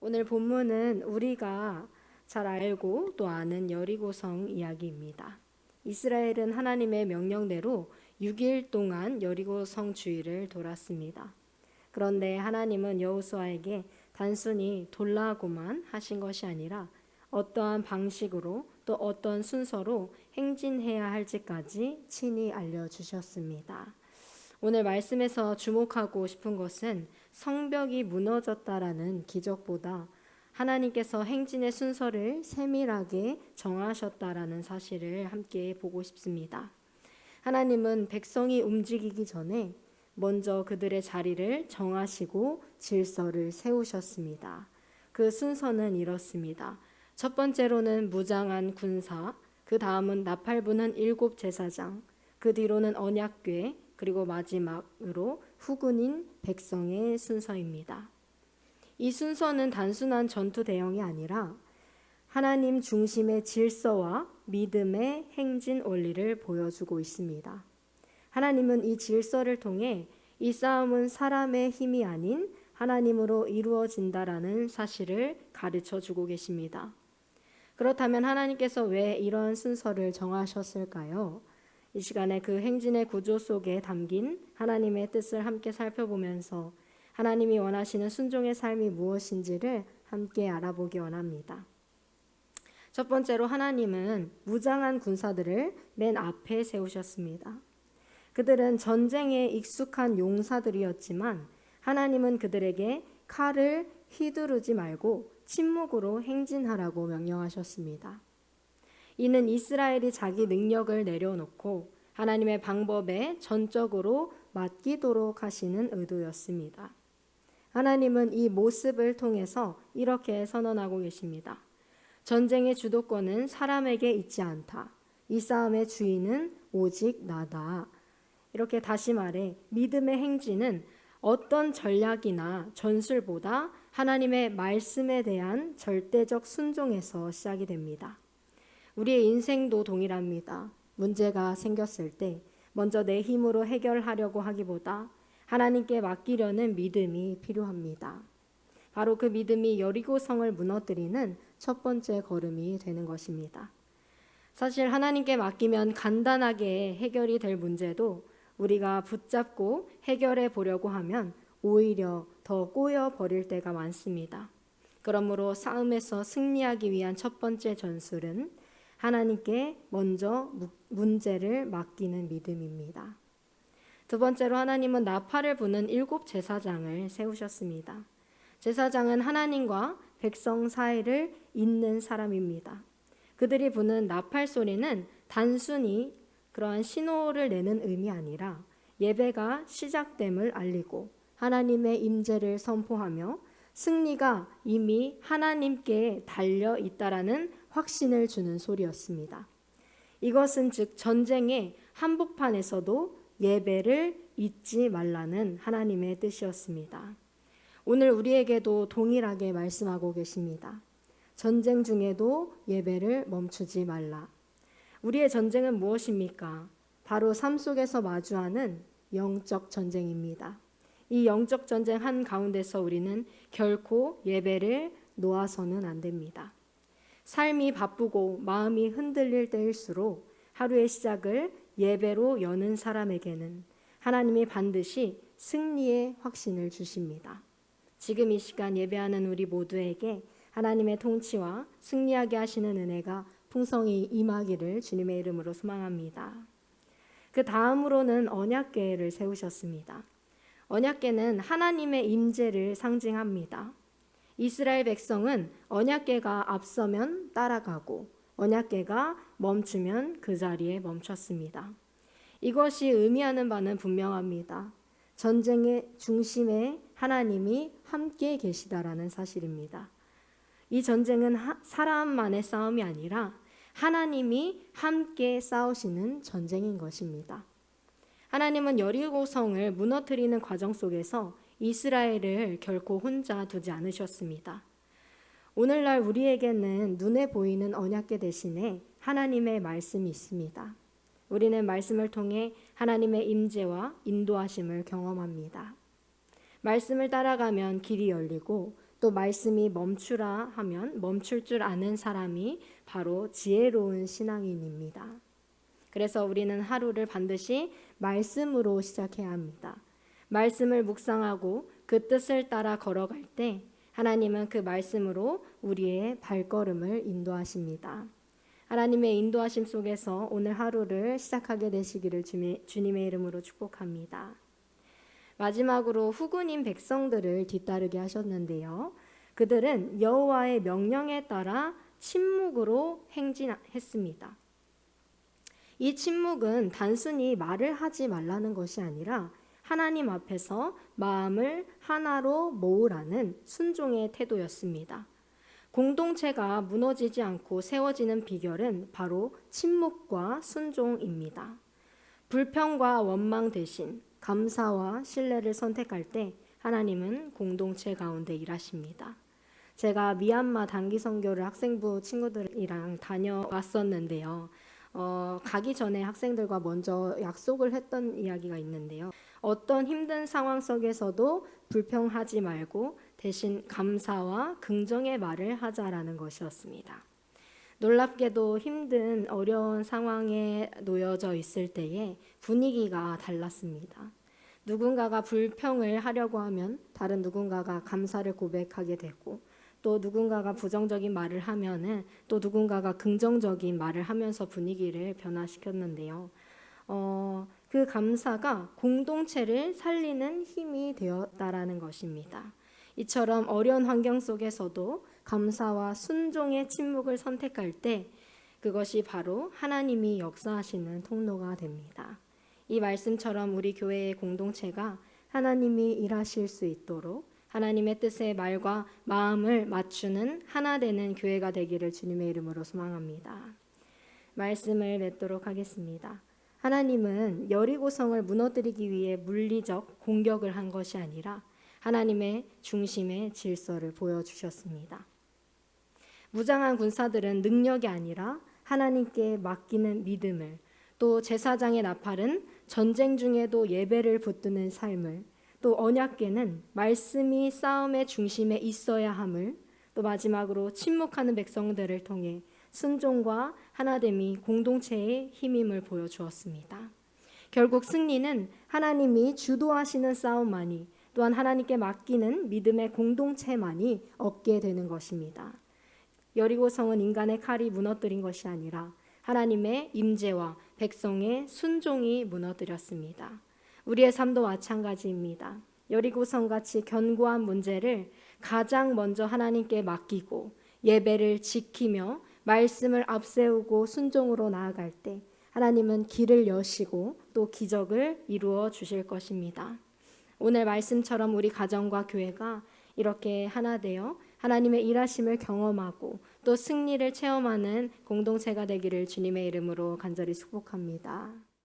오늘 본문은 우리가 잘 알고 또 아는 여리고성 이야기입니다. 이스라엘은 하나님의 명령대로 6일 동안 여리고성 주위를 돌았습니다. 그런데 하나님은 여호수아에게 단순히 돌라고만 하신 것이 아니라 어떠한 방식으로 또 어떤 순서로 행진해야 할지까지 친히 알려주셨습니다. 오늘 말씀에서 주목하고 싶은 것은 성벽이 무너졌다라는 기적보다 하나님께서 행진의 순서를 세밀하게 정하셨다라는 사실을 함께 보고 싶습니다. 하나님은 백성이 움직이기 전에 먼저 그들의 자리를 정하시고 질서를 세우셨습니다. 그 순서는 이렇습니다. 첫 번째로는 무장한 군사, 그 다음은 나팔 부는 7 제사장, 그 뒤로는 언약궤, 그리고 마지막으로 후군인 백성의 순서입니다. 이 순서는 단순한 전투 대형이 아니라 하나님 중심의 질서와 믿음의 행진 원리를 보여주고 있습니다. 하나님은 이 질서를 통해 이 싸움은 사람의 힘이 아닌 하나님으로 이루어진다라는 사실을 가르쳐 주고 계십니다. 그렇다면 하나님께서 왜 이런 순서를 정하셨을까요? 이 시간에 그 행진의 구조 속에 담긴 하나님의 뜻을 함께 살펴보면서 하나님이 원하시는 순종의 삶이 무엇인지를 함께 알아보기 원합니다. 첫 번째로 하나님은 무장한 군사들을 맨 앞에 세우셨습니다. 그들은 전쟁에 익숙한 용사들이었지만 하나님은 그들에게 칼을 휘두르지 말고 침묵으로 행진하라고 명령하셨습니다. 이는 이스라엘이 자기 능력을 내려놓고 하나님의 방법에 전적으로 맡기도록 하시는 의도였습니다. 하나님은 이 모습을 통해서 이렇게 선언하고 계십니다. 전쟁의 주도권은 사람에게 있지 않다. 이 싸움의 주인은 오직 나다. 이렇게 다시 말해 믿음의 행진은 어떤 전략이나 전술보다 하나님의 말씀에 대한 절대적 순종에서 시작이 됩니다. 우리의 인생도 동일합니다. 문제가 생겼을 때 먼저 내 힘으로 해결하려고 하기보다 하나님께 맡기려는 믿음이 필요합니다. 바로 그 믿음이 여리고성을 무너뜨리는 첫 번째 걸음이 되는 것입니다. 사실 하나님께 맡기면 간단하게 해결이 될 문제도 우리가 붙잡고 해결해 보려고 하면 오히려 더 꼬여 버릴 때가 많습니다. 그러므로 싸움에서 승리하기 위한 첫 번째 전술은 하나님께 먼저 문제를 맡기는 믿음입니다. 두 번째로 하나님은 나팔을 부는 7 제사장을 세우셨습니다. 제사장은 하나님과 백성 사이를 잇는 사람입니다. 그들이 부는 나팔 소리는 단순히 그러한 신호를 내는 의미 아니라 예배가 시작됨을 알리고 하나님의 임재를 선포하며 승리가 이미 하나님께 달려 있다라는 확신을 주는 소리였습니다. 이것은 즉 전쟁의 한복판에서도 예배를 잊지 말라는 하나님의 뜻이었습니다. 오늘 우리에게도 동일하게 말씀하고 계십니다. 전쟁 중에도 예배를 멈추지 말라. 우리의 전쟁은 무엇입니까? 바로 삶 속에서 마주하는 영적 전쟁입니다. 이 영적 전쟁 한가운데서 우리는 결코 예배를 놓아서는 안 됩니다. 삶이 바쁘고 마음이 흔들릴 때일수록 하루의 시작을 예배로 여는 사람에게는 하나님이 반드시 승리의 확신을 주십니다. 지금 이 시간 예배하는 우리 모두에게 하나님의 통치와 승리하게 하시는 은혜가 풍성히 임하기를 주님의 이름으로 소망합니다. 그 다음으로는 언약궤를 세우셨습니다. 언약궤는 하나님의 임재를 상징합니다. 이스라엘 백성은 언약궤가 앞서면 따라가고 언약궤가 멈추면 그 자리에 멈췄습니다. 이것이 의미하는 바는 분명합니다. 전쟁의 중심에 하나님이 함께 계시다라는 사실입니다. 이 전쟁은 사람만의 싸움이 아니라 하나님이 함께 싸우시는 전쟁인 것입니다. 하나님은 여리고성을 무너뜨리는 과정 속에서 이스라엘을 결코 혼자 두지 않으셨습니다. 오늘날 우리에게는 눈에 보이는 언약궤 대신에 하나님의 말씀이 있습니다. 우리는 말씀을 통해 하나님의 임재와 인도하심을 경험합니다. 말씀을 따라가면 길이 열리고 또 말씀이 멈추라 하면 멈출 줄 아는 사람이 바로 지혜로운 신앙인입니다. 그래서 우리는 하루를 반드시 말씀으로 시작해야 합니다. 말씀을 묵상하고 그 뜻을 따라 걸어갈 때 하나님은 그 말씀으로 우리의 발걸음을 인도하십니다. 하나님의 인도하심 속에서 오늘 하루를 시작하게 되시기를 주님의 이름으로 축복합니다. 마지막으로 후군인 백성들을 뒤따르게 하셨는데요. 그들은 여호와의 명령에 따라 침묵으로 행진했습니다. 이 침묵은 단순히 말을 하지 말라는 것이 아니라 하나님 앞에서 마음을 하나로 모으라는 순종의 태도였습니다. 공동체가 무너지지 않고 세워지는 비결은 바로 침묵과 순종입니다. 불평과 원망 대신 감사와 신뢰를 선택할 때 하나님은 공동체 가운데 일하십니다. 제가 미얀마 단기 선교를 학생부 친구들이랑 다녀왔었는데요. 가기 전에 학생들과 먼저 약속을 했던 이야기가 있는데요. 어떤 힘든 상황 속에서도 불평하지 말고 대신 감사와 긍정의 말을 하자라는 것이었습니다. 놀랍게도 힘든 어려운 상황에 놓여져 있을 때에 분위기가 달랐습니다. 누군가가 불평을 하려고 하면 다른 누군가가 감사를 고백하게 되고 또 누군가가 부정적인 말을 하면은 또 누군가가 긍정적인 말을 하면서 분위기를 변화시켰는데요. 그 감사가 공동체를 살리는 힘이 되었다라는 것입니다. 이처럼 어려운 환경 속에서도 감사와 순종의 침묵을 선택할 때 그것이 바로 하나님이 역사하시는 통로가 됩니다. 이 말씀처럼 우리 교회의 공동체가 하나님이 일하실 수 있도록 하나님의 뜻의 말과 마음을 맞추는 하나 되는 교회가 되기를 주님의 이름으로 소망합니다. 말씀을 맺도록 하겠습니다. 하나님은 여리고성을 무너뜨리기 위해 물리적 공격을 한 것이 아니라 하나님의 중심의 질서를 보여주셨습니다. 무장한 군사들은 능력이 아니라 하나님께 맡기는 믿음을, 또 제사장의 나팔은 전쟁 중에도 예배를 붙드는 삶을, 또 언약궤는 말씀이 싸움의 중심에 있어야 함을, 또 마지막으로 침묵하는 백성들을 통해 순종과 하나됨이 공동체의 힘임을 보여주었습니다. 결국 승리는 하나님이 주도하시는 싸움만이, 또한 하나님께 맡기는 믿음의 공동체만이 얻게 되는 것입니다. 여리고성은 인간의 칼이 무너뜨린 것이 아니라 하나님의 임재와 백성의 순종이 무너뜨렸습니다. 우리의 삶도 마찬가지입니다. 여리고성같이 견고한 문제를 가장 먼저 하나님께 맡기고 예배를 지키며 말씀을 앞세우고 순종으로 나아갈 때 하나님은 길을 여시고 또 기적을 이루어 주실 것입니다. 오늘 말씀처럼 우리 가정과 교회가 이렇게 하나 되어 하나님의 일하심을 경험하고 또 승리를 체험하는 공동체가 되기를 주님의 이름으로 간절히 축복합니다.